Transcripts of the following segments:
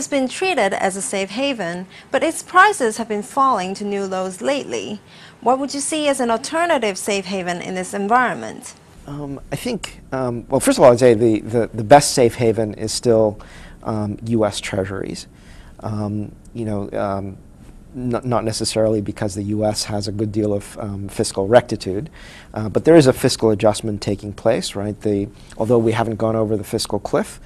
always been treated as a safe haven, but its prices have been falling to new lows lately. What would you see as an alternative safe haven in this environment? I think, well, first of all, I'd say the best safe haven is still U.S. treasuries. Not necessarily because the U.S. has a good deal of fiscal rectitude, but there is a fiscal adjustment taking place, right? Although we haven't gone over the fiscal cliff,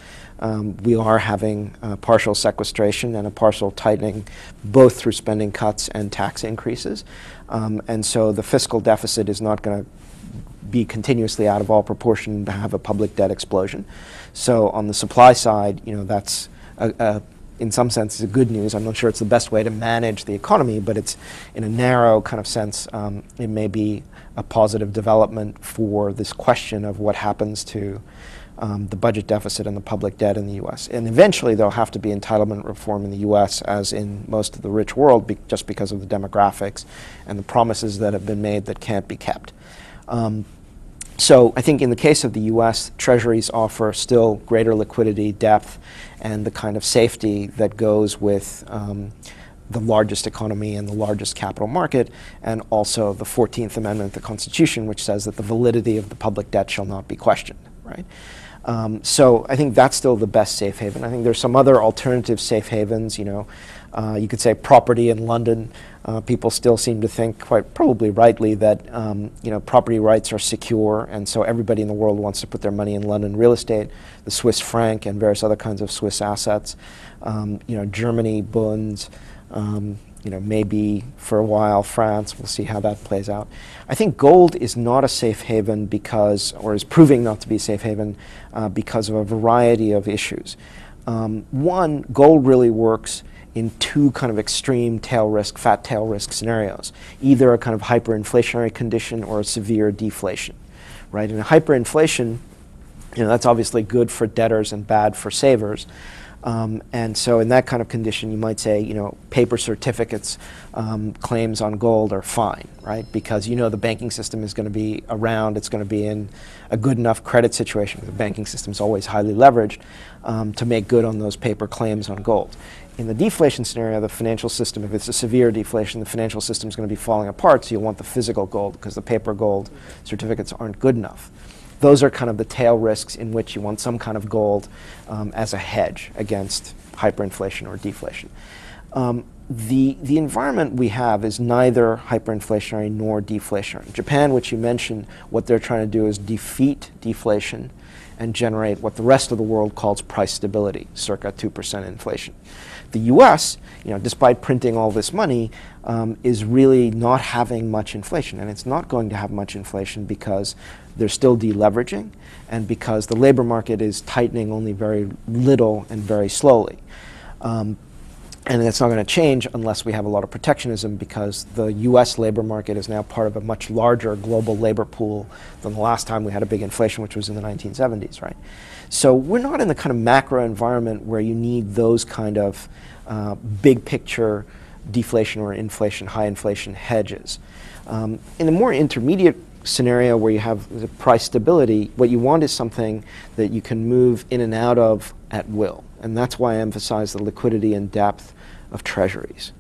we are having partial sequestration and a partial tightening, both through spending cuts and tax increases. And so the fiscal deficit is not going to be continuously out of all proportion to have a public debt explosion. So on the supply side, that's in some sense is good news. I'm not sure it's the best way to manage the economy, but it's in a narrow kind of sense, it may be a positive development for this question of what happens to the budget deficit and the public debt in the U.S. And eventually there'll have to be entitlement reform in the U.S. as in most of the rich world, just because of the demographics and the promises that have been made that can't be kept. So I think in the case of the U.S., treasuries offer still greater liquidity, depth, and the kind of safety that goes with the largest economy and the largest capital market, and also the 14th Amendment of the Constitution, which says that the validity of the public debt shall not be questioned, right? So I think that's still the best safe haven. I think there's some other alternative safe havens, you could say property in London. People still seem to think, quite probably rightly, that property rights are secure, and so everybody in the world wants to put their money in London real estate, the Swiss franc and various other kinds of Swiss assets. Germany, bonds, maybe for a while France. We'll see how that plays out. I think gold is not a safe haven because, or is proving not to be a safe haven because of a variety of issues. One, gold really works in two kind of extreme tail risk, fat tail risk scenarios, either a kind of hyperinflationary condition or a severe deflation, right? In a hyperinflation, that's obviously good for debtors and bad for savers. And so in that kind of condition, you might say, paper certificates, claims on gold are fine, right? Because the banking system is going to be around, it's going to be in a good enough credit situation. The banking system is always highly leveraged to make good on those paper claims on gold. In the deflation scenario, the financial system, if it's a severe deflation, the financial system is going to be falling apart, so you'll want the physical gold because the paper gold certificates aren't good enough. Those are kind of the tail risks in which you want some kind of gold as a hedge against hyperinflation or deflation. The environment we have is neither hyperinflationary nor deflationary. Japan, which you mentioned, what they're trying to do is defeat deflation and generate what the rest of the world calls price stability, circa 2% inflation. The U.S., despite printing all this money, is really not having much inflation, and it's not going to have much inflation because they're still deleveraging and because the labor market is tightening only very little and very slowly. And that's not going to change unless we have a lot of protectionism, because the U.S. labor market is now part of a much larger global labor pool than the last time we had a big inflation, which was in the 1970s, right? So we're not in the kind of macro environment where you need those kind of big picture deflation or inflation, high inflation hedges. In a more intermediate scenario where you have the price stability, what you want is something that you can move in and out of at will. And that's why I emphasize the liquidity and depth of treasuries.